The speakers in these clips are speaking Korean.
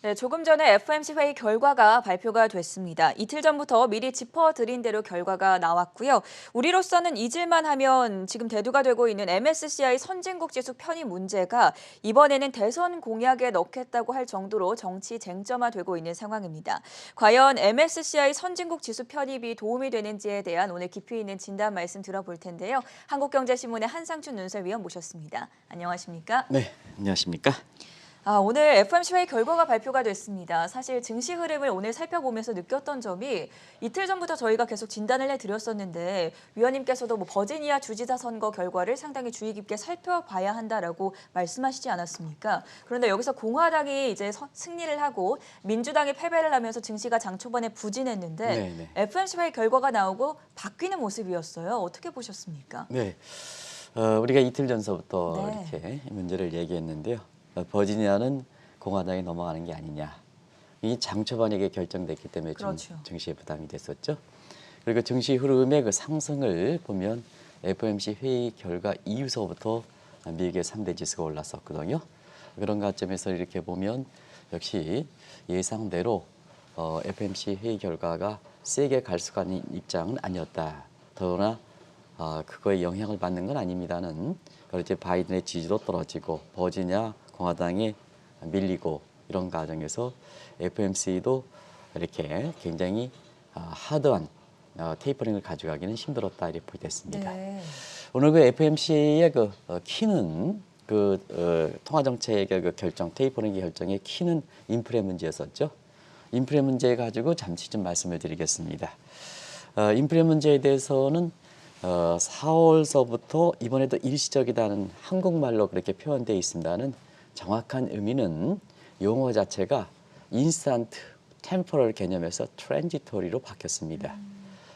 네, 조금 전에 FOMC 회의 결과가 발표가 됐습니다. 이틀 전부터 미리 짚어드린 대로 결과가 나왔고요. 우리로서는 잊을만 하면 지금 대두가 되고 있는 MSCI 선진국 지수 편입 문제가 이번에는 대선 공약에 넣겠다고 할 정도로 정치 쟁점화되고 있는 상황입니다. 과연 MSCI 선진국 지수 편입이 도움이 되는지에 대한 오늘 깊이 있는 진단 말씀 들어볼 텐데요. 한국경제신문의 한상춘 논설위원 모셨습니다. 안녕하십니까? 네, 안녕하십니까? 오늘 FOMC 회의 결과가 발표가 됐습니다. 사실 증시 흐름을 오늘 살펴보면서 느꼈던 점이 이틀 전부터 저희가 계속 진단을 해드렸었는데 위원님께서도 버지니아 주지사 선거 결과를 상당히 주의 깊게 살펴봐야 한다라고 말씀하시지 않았습니까? 그런데 여기서 공화당이 이제 승리를 하고 민주당이 패배를 하면서 증시가 장 초반에 부진했는데 네. FOMC 회의 결과가 나오고 바뀌는 모습이었어요. 어떻게 보셨습니까? 네, 우리가 이틀 전서부터 네. 이렇게 문제를 얘기했는데요. 버지니아는 공화당이 넘어가는 게 아니냐. 이 장 초반에 결정됐기 때문에 좀 그렇죠. 증시에 부담이 됐었죠. 그리고 증시 흐름의 그 상승을 보면 FOMC 회의 결과 이후서부터 미국의 3대 지수가 올랐었거든요. 그런 관점에서 이렇게 보면 역시 예상대로 FOMC 회의 결과가 세게 갈 수가 있는 입장은 아니었다. 더구나 그거에 영향을 받는 건 아닙니다는 그렇지 바이든의 지지도 떨어지고 버지니아 공화당이 밀리고 이런 과정에서 FOMC도 이렇게 굉장히 하드한 테이퍼링을 가져가기는 힘들었다 이렇게 보겠습니다. 네. 오늘 그 FOMC의 그 키는 통화정책의 그 결정, 테이퍼링 결정의 키는 인플레 문제였었죠. 인플레 문제 가지고 잠시 좀 말씀을 드리겠습니다. 인플레 문제에 대해서는 4월서부터 이번에도 일시적이다는 한국말로 그렇게 표현되어 있습니다는 정확한 의미는 용어 자체가 인스턴트, 템포럴 개념에서 트랜지토리로 바뀌었습니다.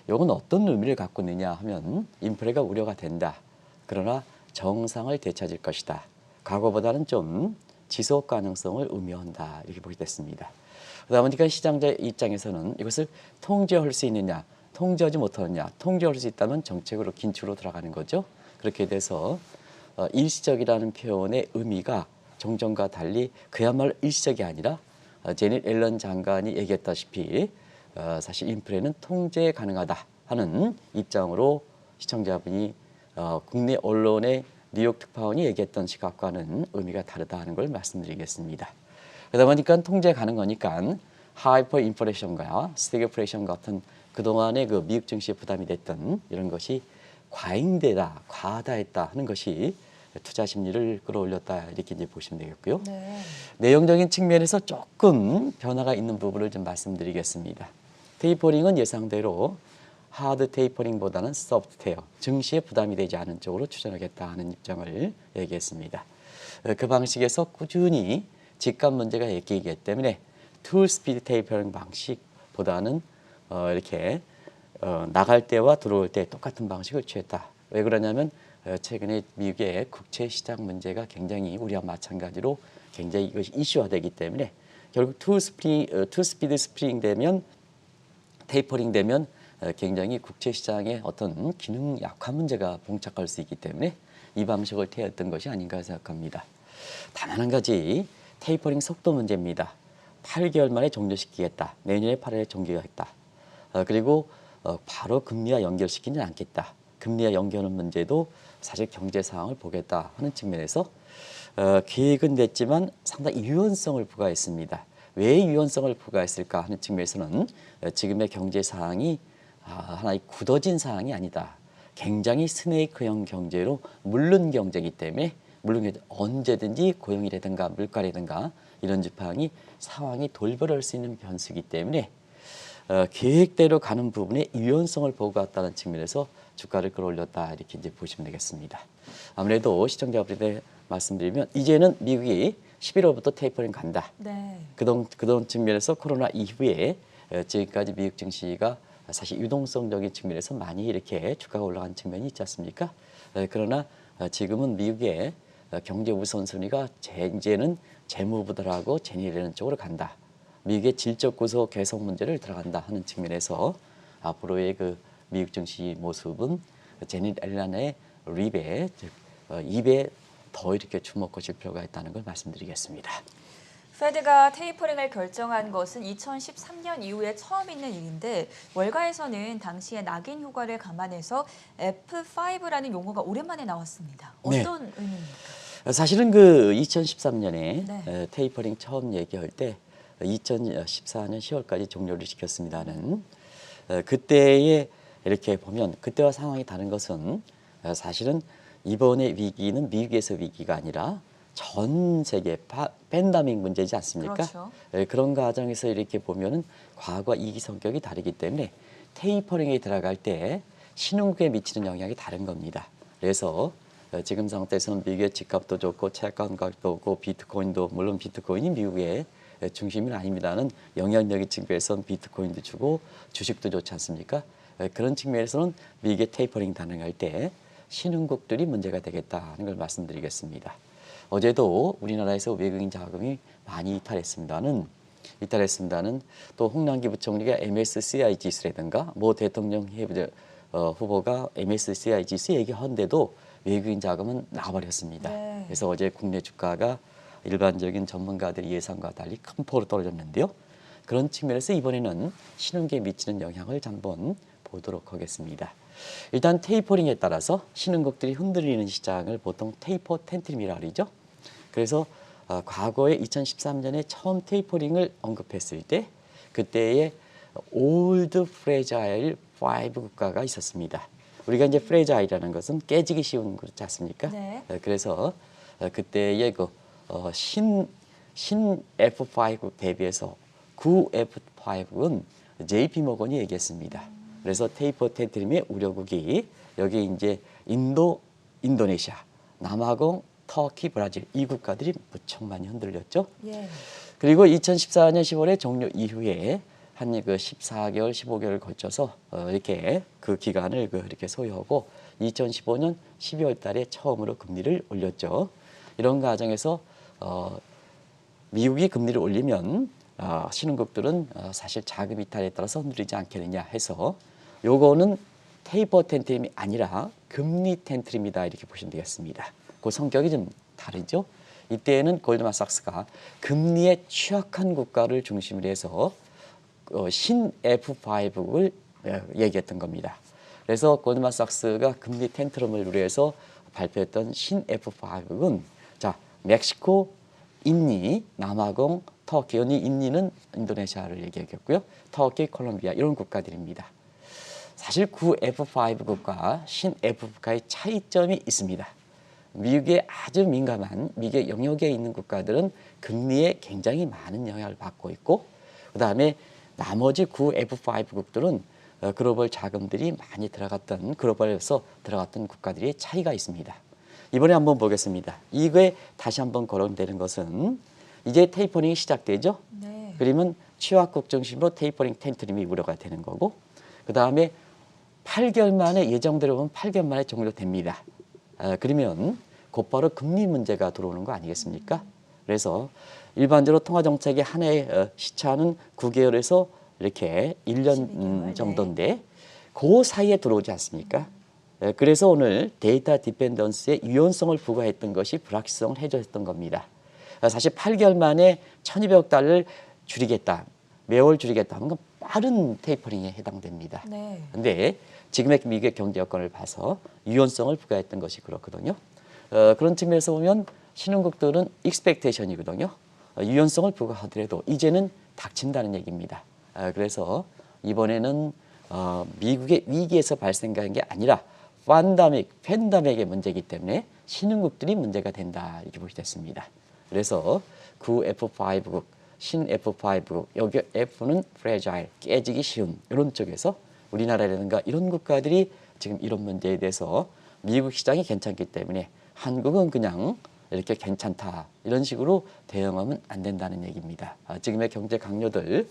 이건 어떤 의미를 갖고 있느냐 하면 인플레가 우려가 된다. 그러나 정상을 되찾을 것이다. 과거보다는 좀 지속 가능성을 의미한다. 이렇게 보게 됐습니다. 그러다 보니까 시장자 입장에서는 이것을 통제할 수 있느냐, 통제하지 못하느냐, 통제할 수 있다면 정책으로 긴축으로 들어가는 거죠. 그렇게 돼서 일시적이라는 표현의 의미가 종전과 달리 그야말로 일시적이 아니라 제닛 옐런 장관이 얘기했다시피 사실 인플레는 통제 가능하다 하는 입장으로 시청자분이 국내 언론의 뉴욕 특파원이 얘기했던 시각과는 의미가 다르다 하는 걸 말씀드리겠습니다. 그러다 보니까 통제 가는 거니까 하이퍼 인플레이션과 스태그플레이션 같은 그동안의 그 미국 증시에 부담이 됐던 이런 것이 과잉되다, 과다했다 하는 것이 투자 심리를 끌어올렸다 이렇게 이제 보시면 되겠고요. 네. 내용적인 측면에서 조금 변화가 있는 부분을 좀 말씀드리겠습니다. 테이퍼링은 예상대로 하드 테이퍼링보다는 소프트 테이퍼, 증시에 부담이 되지 않은 쪽으로 추진하겠다 하는 입장을 얘기했습니다. 그 방식에서 꾸준히 집값 문제가 얘기이기 때문에 투 스피드 테이퍼링 방식보다는 이렇게 나갈 때와 들어올 때 똑같은 방식을 취했다. 왜 그러냐면 최근에 미국의 국채 시장 문제가 굉장히 우리와 마찬가지로 굉장히 이것이 이슈화되기 때문에 결국 투 스피드 스프링 되면 테이퍼링 되면 굉장히 국채 시장에 어떤 기능 약화 문제가 봉착할 수 있기 때문에 이 방식을 택했던 것이 아닌가 생각합니다. 단 한 가지 테이퍼링 속도 문제입니다. 8개월 만에 종료시키겠다. 내년에 8월에 종료하겠다. 그리고 바로 금리와 연결시키지는 않겠다. 금리와 연결하는 문제도 사실 경제 상황을 보겠다 하는 측면에서 계획은 됐지만 상당히 유연성을 부과했습니다. 왜 유연성을 부과했을까 하는 측면에서는 지금의 경제 상황이 하나의 굳어진 상황이 아니다. 굉장히 스네이크형 경제로 물른 경제이기 때문에 물론 언제든지 고용이라든가 물가라든가 이런 지팡이 상황이 돌변할 수 있는 변수이기 때문에 계획대로 가는 부분에 유연성을 보고왔다는 측면에서 주가를 끌어올렸다 이렇게 이제 보시면 되겠습니다. 아무래도 시청자분들께 말씀드리면 이제는 미국이 11월부터 테이퍼링 간다. 네. 그런 측면에서 코로나 이후에 지금까지 미국 증시가 사실 유동성적인 측면에서 많이 이렇게 주가가 올라간 측면이 있지 않습니까? 그러나 지금은 미국의 경제 우선순위가 이제는 재무부들하고 제니라는 쪽으로 간다. 미국의 질적 구조 개선 문제를 들어간다 하는 측면에서 앞으로의 그 미국 증시 모습은 제닛 앨런의 립에 즉 입에 더 이렇게 주목하실 필요가 있다는 걸 말씀드리겠습니다. 페드가 테이퍼링을 결정한 것은 2013년 이후에 처음 있는 일인데 월가에서는 당시의 낙인 효과를 감안해서 F5라는 용어가 오랜만에 나왔습니다. 네. 어떤 의미입니까? 사실은 그 2013년에 네. 테이퍼링 처음 얘기할 때 2014년 10월까지 종료를 시켰습니다는 그때에 이렇게 보면 그때와 상황이 다른 것은 사실은 이번의 위기는 미국에서 위기가 아니라 전 세계 팬데믹 문제지 않습니까? 그렇죠. 그런 과정에서 이렇게 보면은 과거와 이기 성격이 다르기 때문에 테이퍼링에 들어갈 때 신흥국에 미치는 영향이 다른 겁니다. 그래서 지금 상태에서는 미국의 집값도 좋고 채권 가격도 좋고 비트코인도 물론 비트코인이 미국의 중심은 아닙니다는 영향력의 측면에서는 비트코인도 주고 주식도 좋지 않습니까? 그런 측면에서는 미국의 테이퍼링 가능할 때 신흥국들이 문제가 되겠다는 걸 말씀드리겠습니다. 어제도 우리나라에서 외국인 자금이 많이 이탈했습니다는 또 홍남기 부총리가 MSCI 지수라든가 모 대통령 후보가 MSCI 지수 얘기하는데도 외국인 자금은 나와버렸습니다. 네. 그래서 어제 국내 주가가 일반적인 전문가들의 예상과 달리 큰 폭으로 떨어졌는데요. 그런 측면에서 이번에는 신흥계에 미치는 영향을 한번 보도록 하겠습니다. 일단 테이퍼링에 따라서 신흥국들이 흔들리는 시장을 보통 테이퍼 텐트림이라고 그러죠. 그래서 과거에 2013년에 처음 테이퍼링을 언급했을 때 그때의 올드 프레자일 5 국가가 있었습니다. 우리가 이제 프레자일이라는 것은 깨지기 쉬운 그렇지 않습니까? 네. 그래서 그때의 신 F5 대비해서 구 F5은 JP 모건이 얘기했습니다. 그래서 테이퍼 텐트림의 우려국이 여기 이제 인도네시아, 남아공, 터키, 브라질 이 국가들이 무척 많이 흔들렸죠. 예. 그리고 2014년 10월에 종료 이후에 한 그 14개월, 15개월을 거쳐서 이렇게 그 기간을 이렇게 소요하고 2015년 12월 달에 처음으로 금리를 올렸죠. 이런 과정에서 미국이 금리를 올리면 신흥국들은 사실 자금 이탈에 따라서 흔들리지 않겠느냐 해서 요거는 테이퍼 텐트림이 아니라 금리 텐트림이다 이렇게 보시면 되겠습니다. 그 성격이 좀 다르죠. 이때는 골드만삭스가 금리에 취약한 국가를 중심으로 해서 신 F5를 얘기했던 겁니다. 그래서 골드만삭스가 금리 텐트럼을 우려해서 발표했던 신 F5은 자 멕시코, 인니, 남아공, 터키, 인니는 인도네시아를 얘기했고요. 터키, 콜롬비아 이런 국가들입니다. 사실 구 F5국과 신 F5국가의 차이점이 있습니다. 미국의 아주 민감한 미국의 영역에 있는 국가들은 금리에 굉장히 많은 영향을 받고 있고 그다음에 나머지 구 F5국들은 글로벌 자금들이 많이 들어갔던 글로벌에서 들어갔던 국가들의 차이가 있습니다. 이번에 한번 보겠습니다. 이거에 다시 한번 거론되는 것은 이제 테이퍼링이 시작되죠. 네. 그러면 취약국 중심으로 테이퍼링 텐트림이 우려가 되는 거고 그다음에 8개월 만에 예정대로 보면 8개월 만에 종료됩니다. 그러면 곧바로 금리 문제가 들어오는 거 아니겠습니까? 그래서 일반적으로 통화정책의 한 해의 시차는 9개월에서 이렇게 1년 12개월, 정도인데 그 사이에 들어오지 않습니까? 그래서 오늘 데이터 디펜던스의 유연성을 부과했던 것이 불확실성을 해줬던 겁니다. 사실 8개월 만에 1,200억 달러를 줄이겠다, 매월 줄이겠다 하는 건 빠른 테이퍼링에 해당됩니다. 네. 근데 지금의 미국의 경제 여건을 봐서 유연성을 부과했던 것이 그렇거든요. 그런 측면에서 보면 신흥국들은 익스펙테이션이거든요. 유연성을 부과하더라도 이제는 닥친다는 얘기입니다. 그래서 이번에는 미국의 위기에서 발생한 게 아니라 팬데믹의 문제이기 때문에 신흥국들이 문제가 된다 이렇게 보시됐습니다. 그래서 구 F5국, 신 F5국, 여기 F는 fragile, 깨지기 쉬운 이런 쪽에서 우리나라라든가 이런 국가들이 지금 이런 문제에 대해서 미국 시장이 괜찮기 때문에 한국은 그냥 이렇게 괜찮다 이런 식으로 대응하면 안 된다는 얘기입니다. 지금의 경제 강요들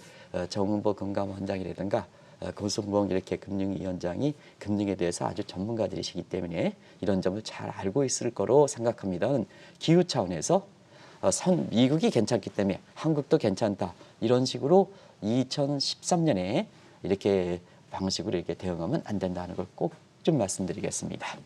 정은보 금감원장이라든가 고승봉 이렇게 금융위원장이 금융에 대해서 아주 전문가들이시기 때문에 이런 점을 잘 알고 있을 거로 생각합니다는 기후 차원에서 미국이 괜찮기 때문에 한국도 괜찮다 이런 식으로 2013년에 이렇게 방식으로 이렇게 대응하면 안 된다는 걸 꼭 좀 말씀드리겠습니다.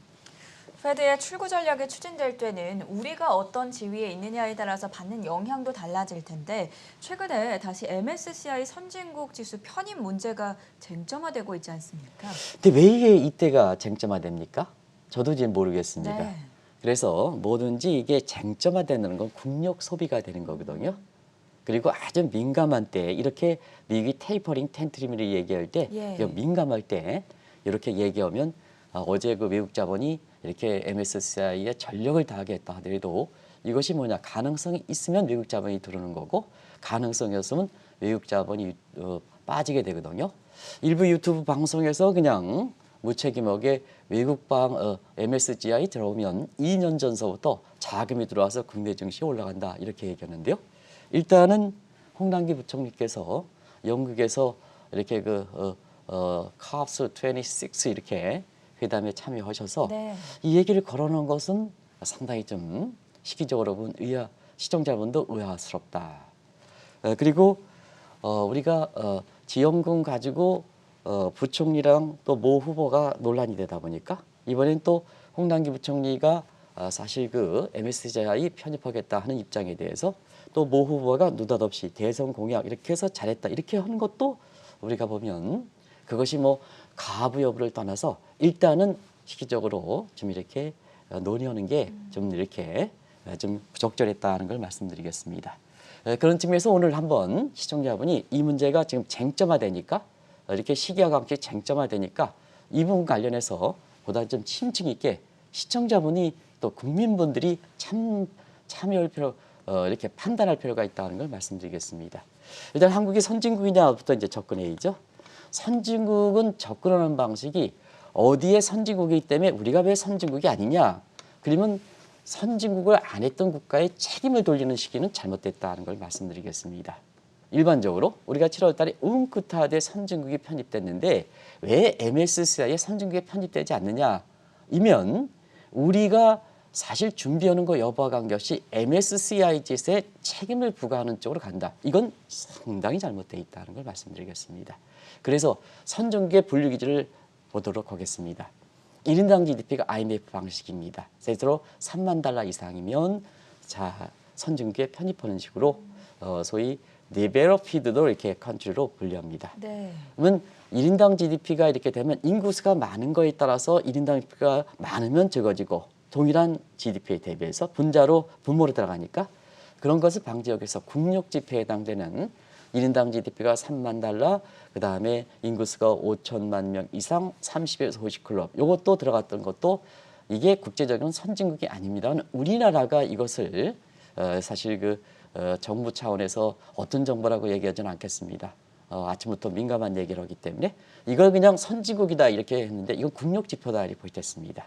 페드의 출구 전략이 추진될 때는 우리가 어떤 지위에 있느냐에 따라서 받는 영향도 달라질 텐데 최근에 다시 MSCI 선진국 지수 편입 문제가 쟁점화되고 있지 않습니까? 근데 왜 이게 이때가 쟁점화됩니까? 저도 잘 모르겠습니다. 네. 그래서 뭐든지 이게 쟁점화되는 건 국력 소비가 되는 거거든요. 그리고 아주 민감한 때 이렇게 미국이 테이퍼링 텐트리미를 얘기할 때 예. 민감할 때 이렇게 얘기하면 어제 그 외국 자본이 이렇게 MSCI에 전력을 다하겠다 하더라도 이것이 뭐냐 가능성이 있으면 외국 자본이 들어오는 거고 가능성이 없으면 외국 자본이 빠지게 되거든요. 일부 유튜브 방송에서 그냥 무책임하게 외국방 MSCI 들어오면 2년 전서부터 자금이 들어와서 국내 증시 올라간다 이렇게 얘기하는데요. 일단은 홍남기 부총리께서 영국에서 이렇게 카프스 26 이렇게 회담에 참여하셔서 네. 이 얘기를 걸어놓은 것은 상당히 좀 시기적으로 본 시청자분도 의아스럽다. 그리고 우리가 지원금 가지고 부총리랑 또 모 후보가 논란이 되다 보니까 이번엔 또 홍남기 부총리가 사실 그 MSCI 편입하겠다 하는 입장에 대해서 또 모 후보가 느닷없이 대선 공약 이렇게 해서 잘했다 이렇게 하는 것도 우리가 보면 그것이 뭐 가부 여부를 떠나서 일단은 시기적으로 좀 이렇게 논의하는 게 좀 이렇게 좀 부적절했다는 걸 말씀드리겠습니다. 그런 측면에서 오늘 한번 시청자분이 이 문제가 지금 쟁점화되니까 이렇게 시기와 함께 쟁점화되니까 이 부분 관련해서 보다 좀 심층 있게 시청자분이 또 국민분들이 참여할 필요 이렇게 판단할 필요가 있다는 걸 말씀드리겠습니다. 일단 한국이 선진국이냐부터 이제 접근해야죠. 선진국은 접근하는 방식이 어디에 선진국이기 때문에 우리가 왜 선진국이 아니냐. 그러면 선진국을 안 했던 국가에 책임을 돌리는 시기는 잘못됐다는 걸 말씀드리겠습니다. 일반적으로 우리가 7월 달에 웅크타드에 선진국이 편입됐는데 왜 MSCI에 선진국에 편입되지 않느냐. 이면 우리가 사실 준비하는 거 여부와 관계없이 MSCI 지수에 책임을 부과하는 쪽으로 간다. 이건 상당히 잘못되어 있다는 걸 말씀드리겠습니다. 그래서 선진국의 분류 기준을 보도록 하겠습니다. 1인당 GDP가 IMF 방식입니다. 세트로 3만 달러 이상이면 자 선진국에 편입하는 식으로 소위 데벨로피드도 이렇게 컨트리로 분류합니다. 네. 그러면 1인당 GDP가 이렇게 되면 인구수가 많은 거에 따라서 1인당 GDP가 많으면 적어지고 동일한 GDP에 대비해서 분모로 들어가니까 그런 것을 방지하기 위해서 국력 지표에 해당되는 1인당 GDP가 3만 달러, 그 다음에 인구수가 5천만 명 이상 30에서 50클럽 이것도 들어갔던 것도 이게 국제적인 선진국이 아닙니다. 우리나라가 이것을 사실 정부 차원에서 어떤 정보라고 얘기하지는 않겠습니다. 아침부터 민감한 얘기를 하기 때문에 이걸 그냥 선진국이다 이렇게 했는데 이건 국력 지표다 이렇게 보였습니다.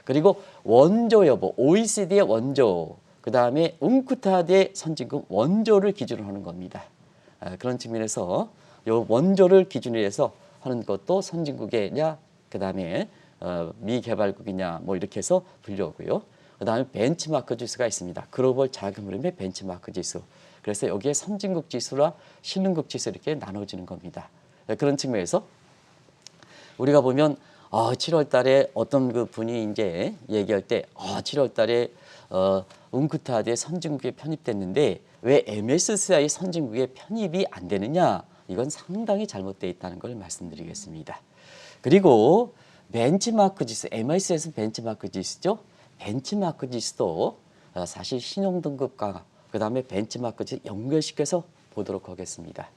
그리고 원조 여부, OECD의 원조, 그 다음에 웅크타드의 선진국 원조를 기준으로 하는 겁니다. 그런 측면에서 이 원조를 기준으로 해서 하는 것도 선진국이냐, 그 다음에 미개발국이냐, 뭐 이렇게 해서 분류하고요. 그 다음에 벤치마크 지수가 있습니다. 글로벌 자금 흐름의 벤치마크 지수. 그래서 여기에 선진국 지수와 신흥국 지수 이렇게 나눠지는 겁니다. 그런 측면에서 우리가 보면 7월 달에 어떤 그 분이 이제 얘기할 때 7월 달에 웅크타드의 선진국에 편입됐는데 왜 MSCI 선진국에 편입이 안 되느냐? 이건 상당히 잘못되어 있다는 걸 말씀드리겠습니다. 그리고 벤치마크 지수, MSCI에서는 벤치마크 지수죠. 벤치마크 지수도 사실 신용등급과 그 다음에 벤치마크 지수 연결시켜서 보도록 하겠습니다.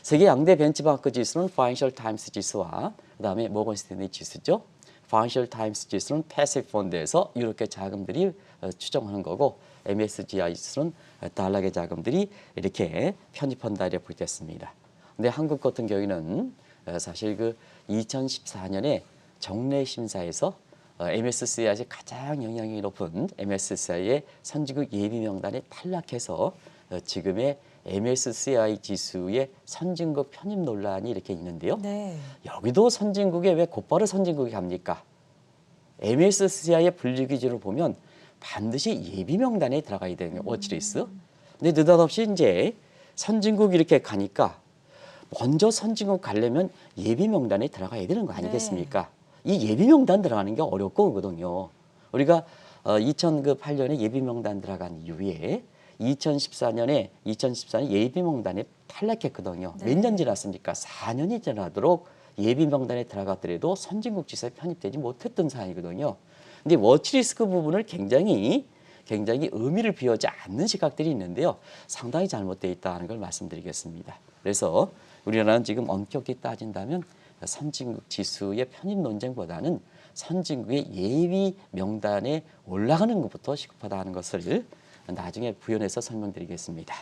세계 양대 벤치마크 지수는 파이낸셜 타임스 지수와 그 다음에 모건 스탠리 지수죠. 파이낸셜 타임스 지수는 패시브 펀드에서 이렇게 자금들이 추정하는 거고 MSCI 지수는 달러계 자금들이 이렇게 편입한다 이렇게 보겠습니다. 근데 한국 같은 경우에는 사실 2014년에 정례 심사에서 MSCI에 가장 영향력이 높은 MSCI의 선진국 예비 명단에 탈락해서 지금의 MSCI 지수의 선진국 편입 논란이 이렇게 있는데요. 네. 여기도 선진국에 왜 곧바로 선진국이 갑니까? MSCI의 분류 기준을 보면 반드시 예비 명단에 들어가야 되는 워치리스트. 근데 느닷없이 이제 선진국 이렇게 가니까 먼저 선진국 가려면 예비 명단에 들어가야 되는 거 아니겠습니까? 이 예비 명단 들어가는 게 어렵거든요. 우리가 2008년에 예비 명단 들어간 이후에 2014년 예비 명단에 탈락했거든요. 네. 몇 년 지났습니까? 4년이 지나도록 예비 명단에 들어갔더라도 선진국 지수에 편입되지 못했던 상황이거든요. 근데 워치리스크 부분을 굉장히 의미를 비워지 않는 시각들이 있는데요. 상당히 잘못되어 있다는 걸 말씀드리겠습니다. 그래서 우리나라는 지금 엄격히 따진다면 선진국 지수의 편입 논쟁보다는 선진국의 예비 명단에 올라가는 것부터 시급하다는 것을 나중에 부연해서 설명드리겠습니다.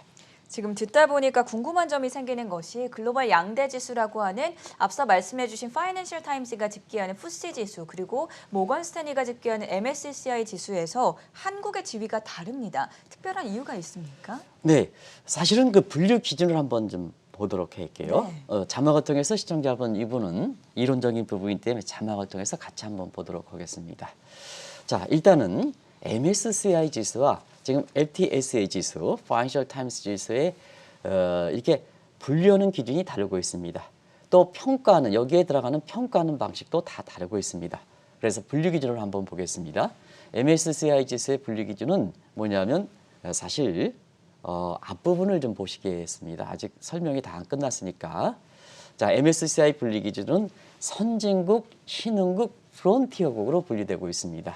지금 듣다 보니까 궁금한 점이 생기는 것이 글로벌 양대 지수라고 하는 앞서 말씀해 주신 파이낸셜 타임스가 집계하는 푸시 지수 그리고 모건 스탠리가 집계하는 MSCI 지수에서 한국의 지위가 다릅니다. 특별한 이유가 있습니까? 네, 사실은 그 분류 기준을 한번 좀 보도록 할게요. 네. 자막을 통해서 시청자분 이분은 이론적인 부분이기 때문에 자막을 통해서 같이 한번 보도록 하겠습니다. 자, 일단은 MSCI 지수와 지금 FTSE 지수, Financial Times 지수에 이렇게 분류하는 기준이 다르고 있습니다. 또 평가는 여기에 들어가는 평가하는 방식도 다 다르고 있습니다. 그래서 분류 기준을 한번 보겠습니다. MSCI 지수의 분류 기준은 뭐냐면 사실 앞부분을 좀 보시겠습니다. 아직 설명이 다 안 끝났으니까. 자, MSCI 분류 기준은 선진국, 신흥국, 프론티어국으로 분류되고 있습니다.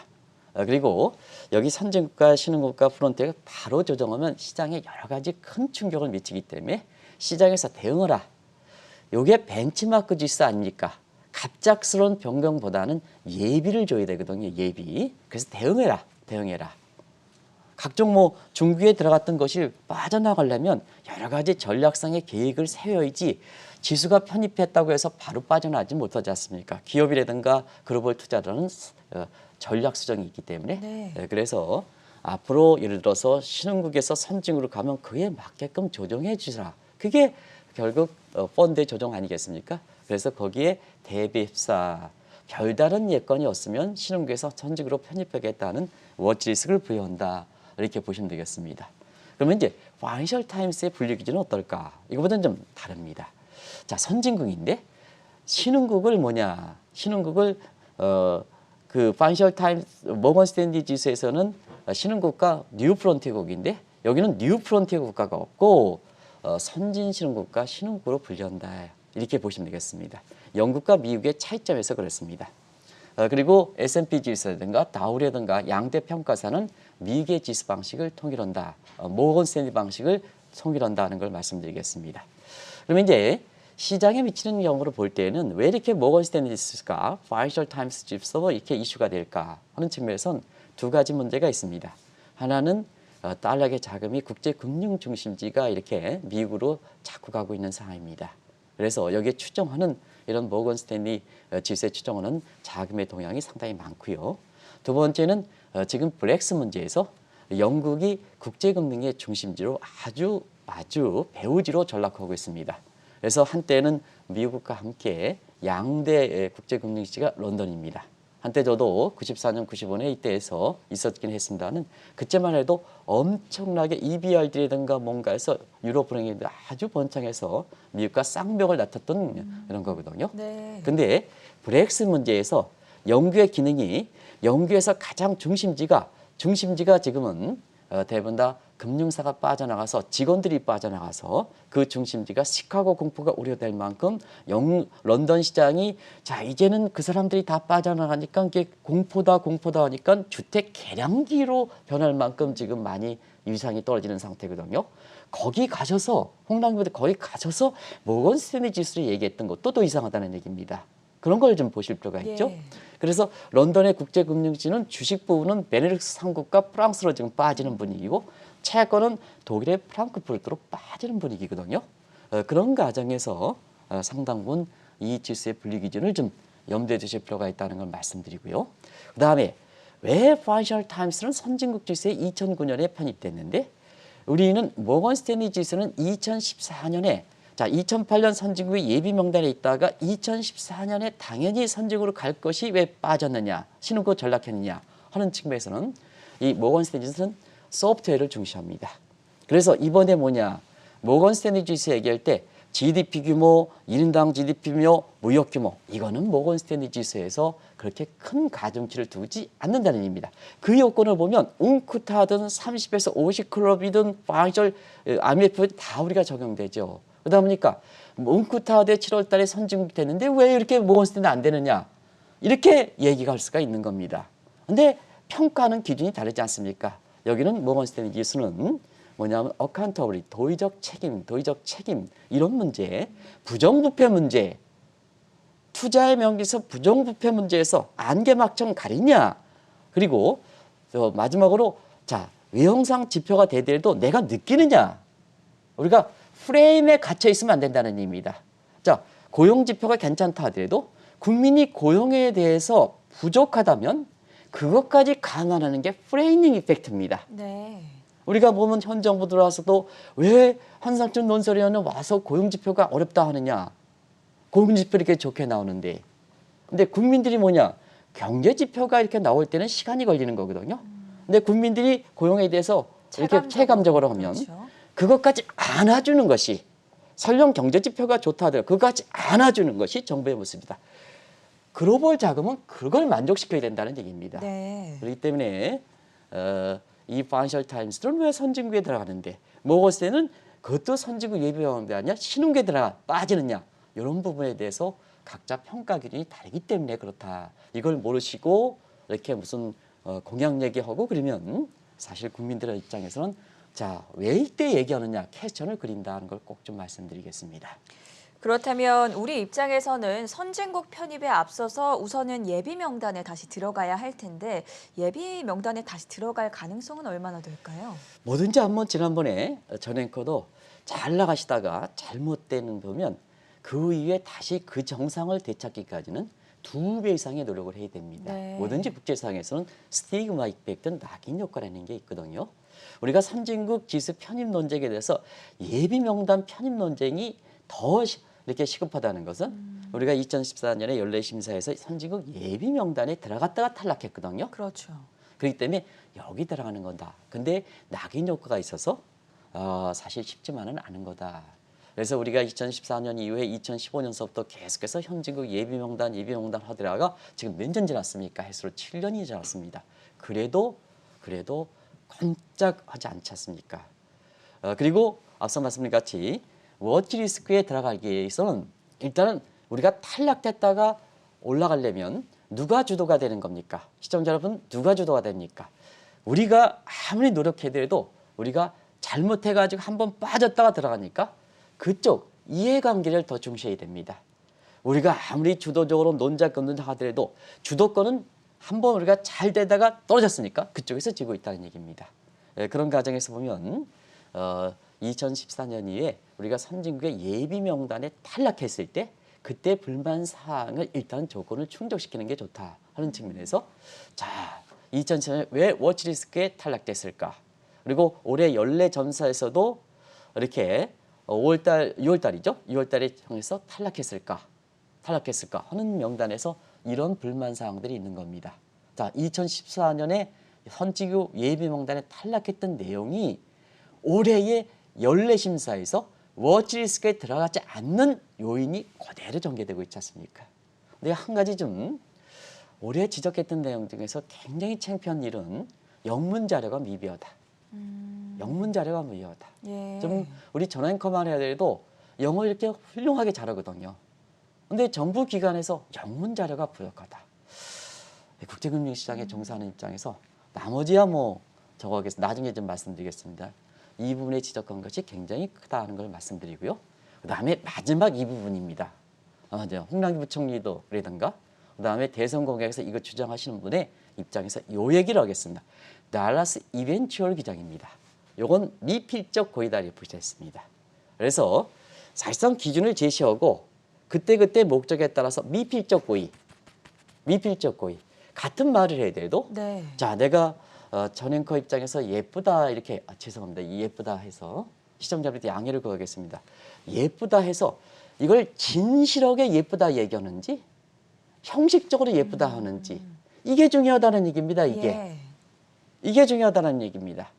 그리고 여기 선진국과 신흥국과 프론티어가 바로 조정하면 시장에 여러 가지 큰 충격을 미치기 때문에 시장에서 대응하라. 이게 벤치마크 지수 아닙니까? 갑작스러운 변경보다는 예비를 줘야 되거든요. 예비. 그래서 대응해라. 각종 중기에 들어갔던 것이 빠져나가려면 여러 가지 전략상의 계획을 세워야지 지수가 편입했다고 해서 바로 빠져나가지 못하지 않습니까? 기업이라든가 글로벌 투자라는 전략 수정이 있기 때문에 네. 그래서 앞으로 예를 들어서 신흥국에서 선진국으로 가면 그에 맞게끔 조정해 주시라. 그게 결국 펀드의 조정 아니겠습니까? 그래서 거기에 대비흡사 별다른 예건이 없으면 신흥국에서 선진국으로 편입하겠다는 워치리스크를 부여한다. 이렇게 보시면 되겠습니다. 그러면 이제 파이낸셜 타임스의 분류 기준은 어떨까? 이거보다는 좀 다릅니다. 자, 선진국인데 신흥국을 신흥국을 그 파이낸셜 타임스 모건 스탠리 지수에서는 신흥국가 뉴 프론티어국인데 여기는 뉴 프론티어 국가가 없고 선진 신흥국가 신흥국으로 분류한다. 이렇게 보시면 되겠습니다. 영국과 미국의 차이점에서 그렇습니다. 그리고 S&P 지수라든가 다우라든가 양대 평가사는 미국의 지수 방식을 통일한다. 모건 스탠리 방식을 통일한다는 걸 말씀드리겠습니다. 그러면 이제 시장에 미치는 영향으로 볼 때는 왜 이렇게 모건 스탠리 지수가 파이낸셜 타임스 지수로 이렇게 이슈가 될까 하는 측면에선 두 가지 문제가 있습니다. 하나는 달러의 자금이 국제 금융 중심지가 이렇게 미국으로 자꾸 가고 있는 상황입니다. 그래서 여기에 추정하는 이런 모건 스탠리 지수에 추정하는 자금의 동향이 상당히 많고요. 두 번째는 지금 브렉스 문제에서 영국이 국제금융의 중심지로 아주 배후지로 전락하고 있습니다. 그래서 한때는 미국과 함께 양대 국제금융지가 런던입니다. 한때 저도 94년, 95년 이때에서 있었긴 했습니다는 그때만 해도 엄청나게 EBRD라든가 뭔가에서 유럽 은행이 아주 번창해서 미국과 쌍벽을 나탔던 이런 거거든요. 네. 근데 브렉스 문제에서 영국의 기능이 영국에서 가장 중심지가 지금은 대부분 다 금융사가 빠져나가서 직원들이 빠져나가서 그 중심지가 시카고 공포가 우려될 만큼 런던 시장이 자 이제는 그 사람들이 다 빠져나가니까 이게 공포다 하니까 주택 개량지로 변할 만큼 지금 많이 위상이 떨어지는 상태거든요. 거기 가셔서 홍당기부터 거기 가셔서 모건 스탠리 지수를 얘기했던 것도 또 이상하다는 얘기입니다. 그런 걸 좀 보실 필요가 있죠. 예. 그래서 런던의 국제금융지는 주식 부분은 베네룩스 3국과 프랑스로 지금 빠지는 분위기고 채권은 독일의 프랑크푸르트로 빠지는 분위기거든요. 그런 과정에서 상당 부분 이 지수의 분류 기준을 좀 염두에 두실 필요가 있다는 걸 말씀드리고요. 그다음에 왜 파이낸셜 타임스는 선진국 지수에 2009년에 편입됐는데 우리는 모건 스탠리 지수는 2014년에 2008년 선진국이 예비 명단에 있다가 2014년에 당연히 선진국으로 갈 것이 왜 빠졌느냐, 신흥국으로 전락했느냐 하는 측면에서는 이 모건 스탠리 지수는 소프트웨어를 중시합니다. 그래서 이번에 모건 스탠리 지수 얘기할 때 GDP 규모, 1인당 GDP 규모, 무역 규모 이거는 모건 스탠리 지수에서 그렇게 큰 가중치를 두지 않는다는 얘기입니다. 그 요건을 보면 웅크타든 30에서 50클럽이든 파이셜 IMF 다 우리가 적용되죠. 그러다 보니까 웅크타드 7월 달에 선진국 됐는데 왜 이렇게 모건 스탠리 안 되느냐 이렇게 얘기가 할 수가 있는 겁니다. 근데 평가하는 기준이 다르지 않습니까? 여기는 모건 스탠리 지수는 뭐냐면 어카운터블리 도의적 책임 이런 문제, 부정부패 문제, 투자의 명기에서 부정부패 문제에서 안개막정 가리냐, 그리고 마지막으로 자 외형상 지표가 되더라도 내가 느끼느냐, 우리가 프레임에 갇혀 있으면 안 된다는 의미입니다. 자 고용 지표가 괜찮다 하더라도 국민이 고용에 대해서 부족하다면 그것까지 감안하는 게 프레이밍 이펙트입니다. 네. 우리가 보면 현 정부 들어와서도 왜 한상준 논설위원은 와서 고용지표가 어렵다 하느냐. 고용지표 이렇게 좋게 나오는데. 근데 국민들이 뭐냐. 경제지표가 이렇게 나올 때는 시간이 걸리는 거거든요. 근데 국민들이 고용에 대해서 이렇게 체감적으로 하면 그렇죠. 그것까지 안아주는 것이 설령 경제지표가 좋다 하더라도 그것까지 안아주는 것이 정부의 모습이다. 글로벌 자금은 그걸 만족시켜야 된다는 얘기입니다. 네. 그렇기 때문에 이 파이낸셜 타임스는 왜 선진국에 들어가는데 모건스탠은 그것도 선진국 예비병원이 아니라 신흥국에 들어가 빠지느냐 이런 부분에 대해서 각자 평가 기준이 다르기 때문에 그렇다. 이걸 모르시고 이렇게 무슨 공약 얘기하고 그러면 사실 국민들의 입장에서는 자, 왜 이때 얘기하느냐 퀘스천을 그린다는 걸 꼭 좀 말씀드리겠습니다. 그렇다면 우리 입장에서는 선진국 편입에 앞서서 우선은 예비 명단에 다시 들어가야 할 텐데 예비 명단에 다시 들어갈 가능성은 얼마나 될까요? 뭐든지 한번 지난번에 전 앵커도 잘 나가시다가 잘못되는 보면 그 이후에 다시 그 정상을 되찾기까지는 2배 이상의 노력을 해야 됩니다. 네. 뭐든지 국제상에서는 스티그마 이펙트 낙인 효과라는 게 있거든요. 우리가 선진국 지수 편입 논쟁에 대해서 예비 명단 편입 논쟁이 더 이렇게 시급하다는 것은 우리가 2014년에 연례심사에서 선진국 예비 명단에 들어갔다가 탈락했거든요. 그렇죠. 그렇기 때문에 여기 들어가는 거다. 근데 낙인 효과가 있어서 사실 쉽지만은 않은 거다. 그래서 우리가 2014년 이후에 2015년서부터 계속해서 현진국 예비 명단 하더라가 지금 몇 년 지났습니까? 해수로 7년이 지났습니다. 그래도 꼼짝하지 않지 않습니까? 그리고 앞서 말씀드린 같이 워치 리스크에 들어가기 위해서는 일단은 우리가 탈락됐다가 올라가려면 누가 주도가 되는 겁니까? 시청자 여러분 누가 주도가 됩니까? 우리가 아무리 노력해도 우리가 잘못해가지고 한번 빠졌다가 들어가니까 그쪽 이해관계를 더 중시해야 됩니다. 우리가 아무리 주도적으로 논자 하더라도 주도권은 한번 우리가 잘 되다가 떨어졌으니까 그쪽에서 지고 있다는 얘기입니다. 그런 과정에서 보면 2014년 이후에 우리가 선진국의 예비 명단에 탈락했을 때 그때 불만 사항을 일단 조건을 충족시키는 게 좋다 하는 측면에서 자 2014년에 왜 워치리스크에 탈락됐을까? 그리고 올해 연례 점사에서도 이렇게 6월달이죠. 6월달에 향해서 탈락했을까 하는 명단에서 이런 불만 사항들이 있는 겁니다. 자 2014년에 선진국 예비 명단에 탈락했던 내용이 올해의 연례심사에서 워치리스크에 들어가지 않는 요인이 그대로 전개되고 있지 않습니까? 근데 한 가지 좀 올해 지적했던 내용 중에서 굉장히 창피한 일은 영문 자료가 미비하다. 영문 자료가 미비하다. 예. 좀 우리 전 앵커만 해야 돼도 영어 이렇게 훌륭하게 잘하거든요. 근데 정부 기관에서 영문 자료가 부족하다. 국제금융시장에 종사하는 입장에서 나머지야 뭐 적어가겠습니다. 나중에 좀 말씀드리겠습니다. 이 부분에 지적한 것이 굉장히 크다는 걸 말씀드리고요. 그다음에 마지막 이 부분입니다. 홍남기 부총리도 그러던가 그다음에 대선 공약에서 이거 주장하시는 분의 입장에서 요 얘기를 하겠습니다. 달라스 이벤추얼 기장입니다. 요건 미필적 고의다를 부시했습니다. 그래서 사실상 기준을 제시하고 그때 목적에 따라서 미필적 고의 같은 말을 해야 돼도 네. 자 내가 전 앵커 입장에서 예쁘다 이렇게 죄송합니다. 예쁘다 해서 시청자분들 양해를 구하겠습니다. 예쁘다 해서 이걸 진실하게 예쁘다 얘기하는지 형식적으로 예쁘다 하는지 이게 중요하다는 얘기입니다. 예. 이게 중요하다는 얘기입니다.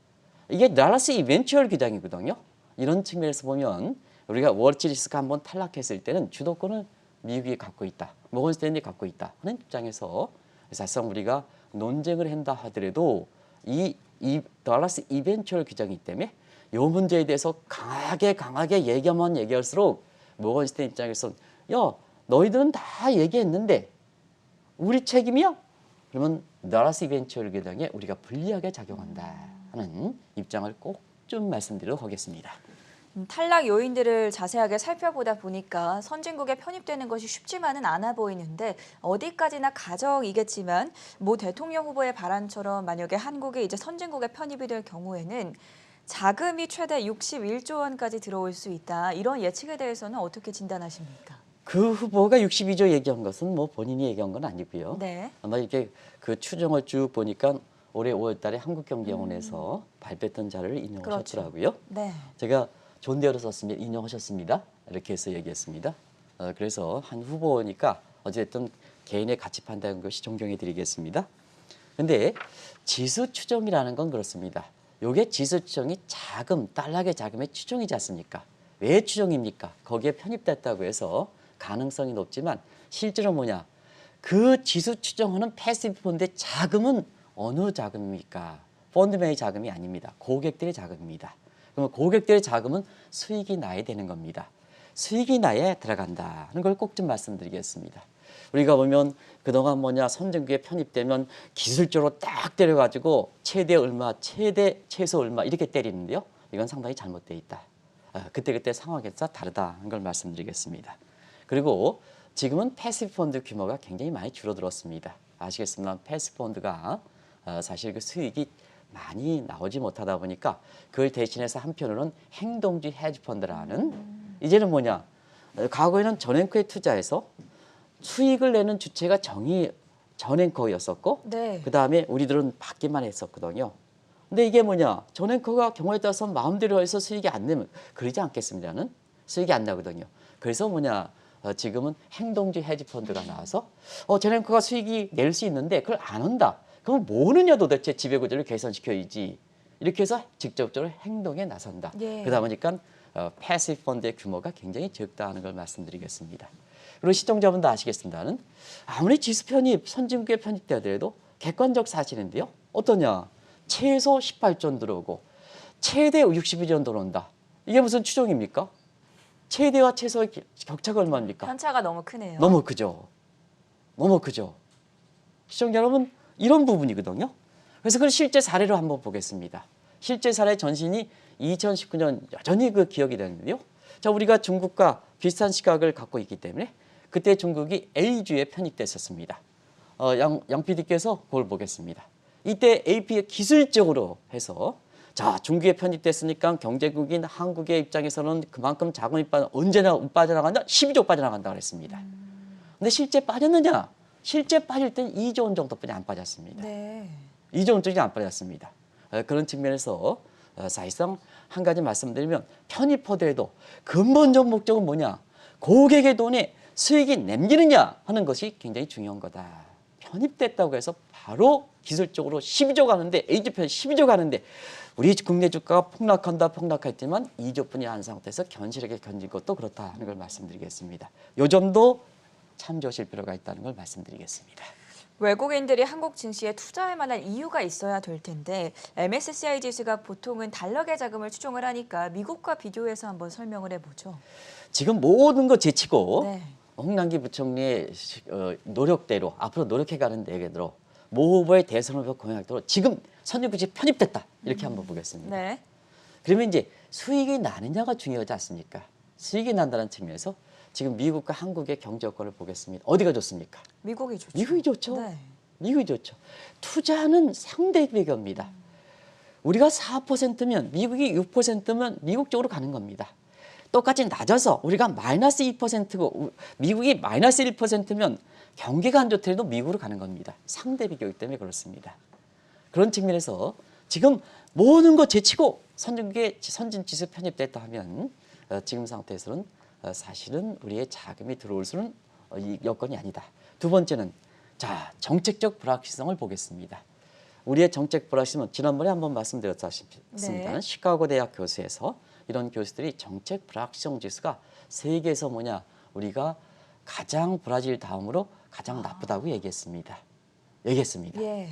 이게 달라스 이벤추얼 기장이거든요. 이런 측면에서 보면 우리가 월스트리트가 한번 탈락했을 때는 주도권을 미국이 갖고 있다, 모건 스탠리 갖고 있다 하는 입장에서 사실상 우리가 논쟁을 한다 하더라도 이 달라스 이벤츄얼 규정이기 때문에 이 문제에 대해서 강하게 얘기하면 얘기할수록 모건 스탠리 입장에서 야 너희들은 다 얘기했는데 우리 책임이야? 그러면 달라스 이벤츄얼 규정에 우리가 불리하게 작용한다 하는 입장을 꼭 좀 말씀드리도록 하겠습니다. 탈락 요인들을 자세하게 살펴보다 보니까 선진국에 편입되는 것이 쉽지만은 않아 보이는데 어디까지나 가정이겠지만 모 대통령 후보의 발언처럼 만약에 한국이 이제 선진국에 편입이 될 경우에는 자금이 최대 61조 원까지 들어올 수 있다. 이런 예측에 대해서는 어떻게 진단하십니까? 그 후보가 62조 얘기한 것은 뭐 본인이 얘기한 건 아니고요. 네. 아마 이렇게 그 추정을 쭉 보니까 올해 5월달에 한국경제원에서 발표했던 자료를 인용하셨더라고요. 그렇죠. 네. 제가 존대어를 썼습니다. 인용하셨습니다. 이렇게 해서 얘기했습니다. 그래서 한 후보니까 어쨌든 개인의 가치 판단한 것이 존경해드리겠습니다. 근데 지수 추정이라는 건 그렇습니다. 요게 지수 추정이 자금, 달러의 자금의 추정이지 않습니까? 왜 추정입니까? 거기에 편입됐다고 해서 가능성이 높지만 실제로 뭐냐? 그 지수 추정하는 패시브 펀드의 자금은 어느 자금입니까? 펀드명의 자금이 아닙니다. 고객들의 자금입니다. 그러면 고객들의 자금은 수익이 나야 되는 겁니다. 수익이 나야 들어간다 하는 걸 꼭 좀 말씀드리겠습니다. 우리가 보면 그동안 뭐냐 선진국에 편입되면 기술적으로 딱 때려가지고 최대 얼마, 최소 얼마 이렇게 때리는데요. 이건 상당히 잘못되어 있다. 그때 상황에 따라 다르다 하는 걸 말씀드리겠습니다. 그리고 지금은 패시브 펀드 규모가 굉장히 많이 줄어들었습니다. 아시겠습니까? 패시브 펀드가 사실 그 수익이 많이 나오지 못하다 보니까 그걸 대신해서 한편으로는 행동주의 헤지 펀드라는 이제는 뭐냐 과거에는 전앵커에 투자해서 수익을 내는 주체가 전앵커였었고 네. 그 다음에 우리들은 받기만 했었거든요. 근데 이게 뭐냐 전앵커가 경우에 따라서 마음대로 해서 수익이 안 내면 그러지 않겠습니다는 수익이 안 나거든요. 그래서 뭐냐 지금은 행동주의 헤지 펀드가 나와서 전앵커가 수익이 낼 수 있는데 그걸 안 한다. 그럼 뭐 하느냐 도대체 지배구조를 개선시켜야지. 이렇게 해서 직접적으로 행동에 나선다. 예. 그러다 보니까 패시브 펀드의 규모가 굉장히 적다는 걸 말씀드리겠습니다. 그리고 시청자분도 아시겠습니다는 아무리 지수 편입, 선진국에 편입되더라도 객관적 사실인데요. 어떠냐? 최소 18조 들어오고 최대 62조 들어온다. 이게 무슨 추정입니까? 최대와 최소의 격차가 얼마입니까? 편차가 너무 크네요. 너무 크죠. 너무 크죠. 시청자 여러분 이런 부분이거든요. 그래서 그걸 실제 사례로 한번 보겠습니다. 실제 사례 전신이 2019년 여전히 그 기억이 되는데요. 자, 우리가 중국과 비슷한 시각을 갖고 있기 때문에 그때 중국이 A주에 편입됐었습니다. 양 PD께서 그걸 보겠습니다. 이때 AP에 기술적으로 해서 자 중국에 편입됐으니까 경제국인 한국의 입장에서는 그만큼 자금이 언제나 빠져나간다? 12조 빠져나간다 그랬습니다. 근데 실제 빠졌느냐? 실제 빠질 땐 2조 원 정도뿐이 안 빠졌습니다. 네. 2조 원쯤이 안 빠졌습니다. 그런 측면에서 사실상 한 가지 말씀드리면 편입하더라도 근본적 목적은 뭐냐? 고객의 돈에 수익이 남기느냐 하는 것이 굉장히 중요한 거다. 편입됐다고 해서 바로 기술적으로 12조 가는데 A주편 12조 가는데 우리 국내 주가가 폭락했지만 2조뿐이 안 상태에서 견실하게 견딘 것도 그렇다 하는 걸 말씀드리겠습니다. 요 점도 참조하실 필요가 있다는 걸 말씀드리겠습니다. 외국인들이 한국 증시에 투자할 만한 이유가 있어야 될 텐데 MSCI 지수가 보통은 달러계 자금을 추종을 하니까 미국과 비교해서 한번 설명을 해보죠. 지금 모든 거 제치고 네. 홍남기 부총리의 노력대로 앞으로 노력해가는 얘기대로 모 후보의 대선 후보 공약대로 지금 선진국에 편입됐다 이렇게 한번 보겠습니다. 네. 그러면 이제 수익이 나느냐가 중요하지 않습니까? 수익이 난다는 측면에서 지금 미국과 한국의 경제 여건을 보겠습니다. 어디가 좋습니까? 미국이 좋죠. 미국이 좋죠. 네. 미국이 좋죠. 투자는 상대 비교입니다. 우리가 4%면 미국이 6%면 미국 쪽으로 가는 겁니다. 똑같이 낮아서 우리가 마이너스 2%고 미국이 마이너스 1%면 경기가 안 좋더라도 미국으로 가는 겁니다. 상대 비교이기 때문에 그렇습니다. 그런 측면에서 지금 모든 거 제치고 선진 지수 편입됐다 하면 지금 상태에서는 사실은 우리의 자금이 들어올 수는 여건이 아니다. 두 번째는 자 정책적 불확실성을 보겠습니다. 우리의 정책 불확실성은 지난번에 한번 말씀드렸다시피 네. 시카고 대학 교수에서 이런 교수들이 정책 불확실성 지수가 세계에서 우리가 가장 브라질 다음으로 가장 나쁘다고 얘기했습니다. 예.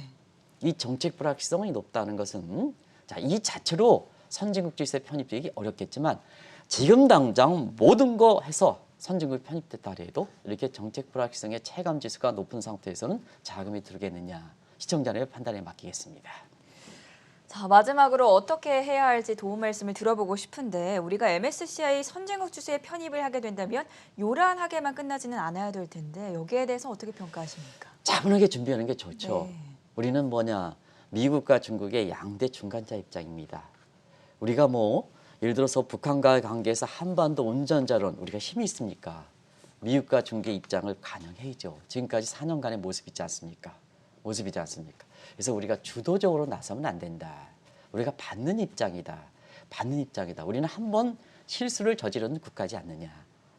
이 정책 불확실성이 높다는 것은 자, 이 자체로 선진국 지수에 편입되기 어렵겠지만 지금 당장 모든 거 해서 선진국이 편입됐다 해도 이렇게 정책 불확실성의 체감 지수가 높은 상태에서는 자금이 들겠느냐 시청자의 판단에 맡기겠습니다. 자, 마지막으로 어떻게 해야 할지 도움 말씀을 들어보고 싶은데 우리가 MSCI 선진국 지수에 편입을 하게 된다면 요란하게만 끝나지는 않아야 될 텐데 여기에 대해서 어떻게 평가하십니까? 차분하게 준비하는 게 좋죠. 네. 우리는 미국과 중국의 양대 중간자 입장입니다. 우리가 예를 들어서 북한과의 관계에서 한반도 온전자론 우리가 힘이 있습니까? 미국과 중국의 입장을 반영해야죠. 지금까지 4년간의 모습이지 않습니까? 그래서 우리가 주도적으로 나서면 안 된다. 우리가 받는 입장이다. 우리는 한번 실수를 저지르는 국가지 않느냐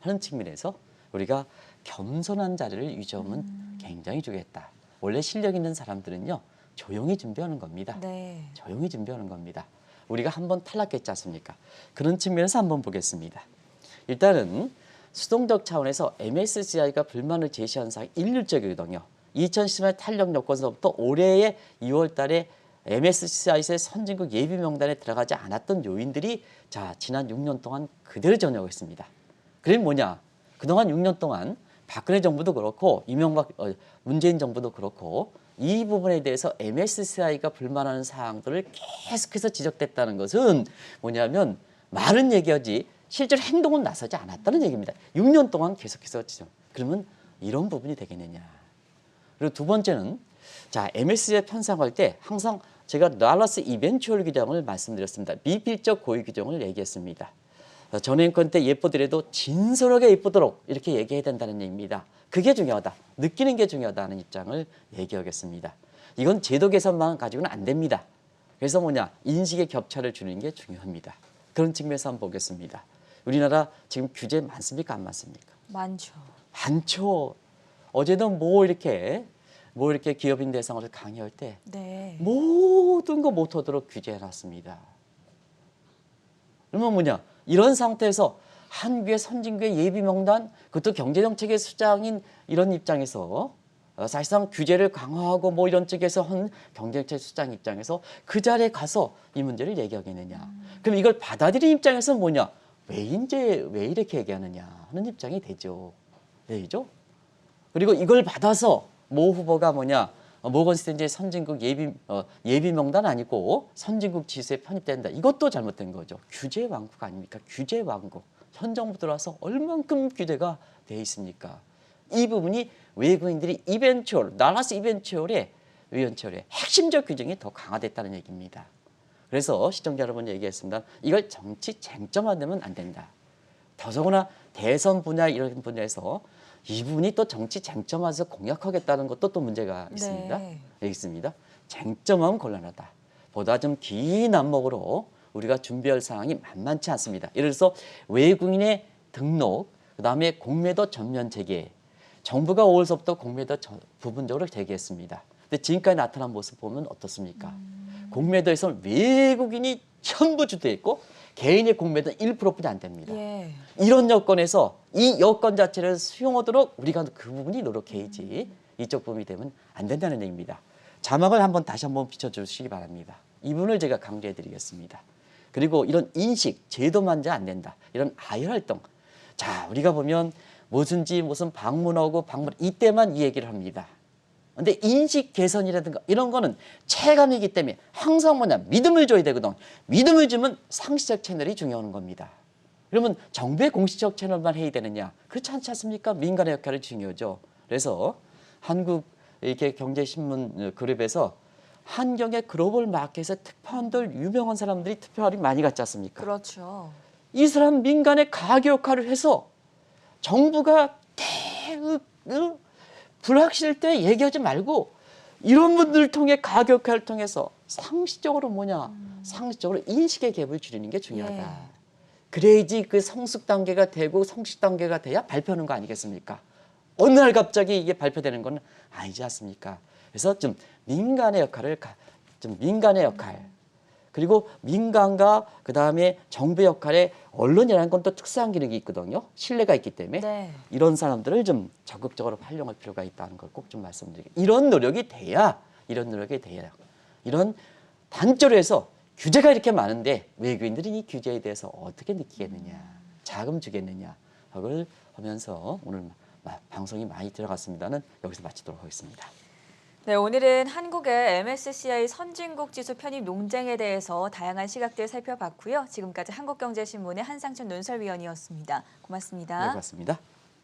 하는 측면에서 우리가 겸손한 자리를 유지하면 굉장히 좋겠다. 원래 실력 있는 사람들은요. 조용히 준비하는 겁니다. 네. 조용히 준비하는 겁니다. 우리가 한번 탈락했지 않습니까? 그런 측면에서 한번 보겠습니다. 일단은 수동적 차원에서 MSCI가 불만을 제시한 사항이 일률적이거든요. 2010년 탄력 여건서부터 올해의 2월 달에 MSCI의 선진국 예비 명단에 들어가지 않았던 요인들이 지난 6년 동안 그대로 전역했습니다. 그게 뭐냐? 그동안 6년 동안 박근혜 정부도 그렇고 문재인 정부도 그렇고 이 부분에 대해서 MSCI가 불만하는 사항들을 계속해서 지적됐다는 것은 뭐냐면 말은 얘기하지 실제로 행동은 나서지 않았다는 얘기입니다. 6년 동안 계속해서 지적. 그러면 이런 부분이 되겠느냐. 그리고 두 번째는 MSCI 편성할 때 항상 제가 달러스 이벤추얼 규정을 말씀드렸습니다. 미필적 고유 규정을 얘기했습니다. 전행권 때 예쁘더라도 진솔하게 예쁘도록 이렇게 얘기해야 된다는 얘기입니다. 그게 중요하다. 느끼는 게 중요하다는 입장을 얘기하겠습니다. 이건 제도 개선만 가지고는 안 됩니다. 그래서 인식의 격차를 주는 게 중요합니다. 그런 측면에서 한번 보겠습니다. 우리나라 지금 규제 많습니까? 안 많습니까? 많죠. 어제도 이렇게 기업인 대상으로 강의할 때 네. 모든 거 못하도록 규제해놨습니다. 그러면 이런 상태에서 한국의 선진국의 예비 명단, 그것도 경제정책의 수장인 이런 입장에서 사실상 규제를 강화하고 이런 쪽에서 한 경제정책 수장 입장에서 그 자리에 가서 이 문제를 얘기하겠느냐. 그럼 이걸 받아들인 입장에서 왜 이렇게 얘기하느냐 하는 입장이 되죠. 되죠? 그리고 이걸 받아서 모 후보가 모건스탠리의 선진국 예비 명단 아니고 선진국 지수에 편입된다. 이것도 잘못된 거죠. 규제 왕국 아닙니까? 규제 왕국. 현 정부 들어와서 얼만큼 규제가 돼 있습니까? 이 부분이 외국인들이 달러스 이벤추얼의 핵심적 규정이 더 강화됐다는 얘기입니다. 그래서 시청자 여러분 얘기했습니다. 이걸 정치 쟁점화되면 안 된다. 더더구나 대선 분야 이런 분야에서 이 부분이 또 정치 쟁점화해서 공약하겠다는 것도 또 문제가 있습니다. 네. 있습니다. 쟁점화는 곤란하다. 보다 좀 긴 안목으로 우리가 준비할 사항이 만만치 않습니다. 예를 들어서 외국인의 등록, 그다음에 공매도 전면 재개. 정부가 5월서부터 공매도 부분적으로 재개했습니다. 근데 지금까지 나타난 모습 보면 어떻습니까? 공매도에서는 외국인이 전부 주도했고 개인의 공매도는 1%뿐이 안 됩니다. 예. 이런 여건에서 이 여건 자체를 수용하도록 우리가 그 부분이 노력해야지 이쪽 부분이 되면 안 된다는 얘기입니다. 자막을 다시 한번 비춰주시기 바랍니다. 이 부분을 제가 강조해 드리겠습니다. 그리고 이런 인식, 제도만지 안 된다. 이런 아열 활동. 우리가 보면 무슨 방문하고 이때만 이 얘기를 합니다. 근데 인식 개선이라든가 이런 거는 체감이기 때문에 항상 믿음을 줘야 되거든. 믿음을 주면 상시적 채널이 중요한 겁니다. 그러면 정부의 공식적 채널만 해야 되느냐? 그렇지 않지 않습니까? 민간의 역할이 중요하죠. 그래서 한국 이렇게 경제신문 그룹에서 한경의 글로벌 마켓에 특파원들 유명한 사람들이 투표하러 많이 갔지 않습니까? 그렇죠. 이 사람 민간의 가격 역할을 해서 정부가 불확실할 때 얘기하지 말고 이런 분들을 통해 가격 역할을 통해서 상시적으로 상시적으로 인식의 갭을 줄이는 게 중요하다. 예. 그래야지 그 성숙 단계가 되고 성식 단계가 돼야 발표하는 거 아니겠습니까? 어느 날 갑자기 이게 발표되는 건 아니지 않습니까? 그래서 좀 민간의 역할, 그리고 민간과 그다음에 정부 역할에 언론이라는 건 또 특수한 기능이 있거든요. 신뢰가 있기 때문에 네. 이런 사람들을 좀 적극적으로 활용할 필요가 있다는 걸 꼭 좀 말씀드리겠습니다. 이런 노력이 돼야 이런 단조로 해서 규제가 이렇게 많은데 외교인들이 이 규제에 대해서 어떻게 느끼겠느냐, 자금 주겠느냐, 그걸 하면서 오늘 방송이 많이 들어갔습니다는 여기서 마치도록 하겠습니다. 네, 오늘은 한국의 MSCI 선진국 지수 편입 논쟁에 대해서 다양한 시각들 살펴봤고요. 지금까지 한국경제신문의 한상춘 논설위원이었습니다. 고맙습니다. 네, 고맙습니다.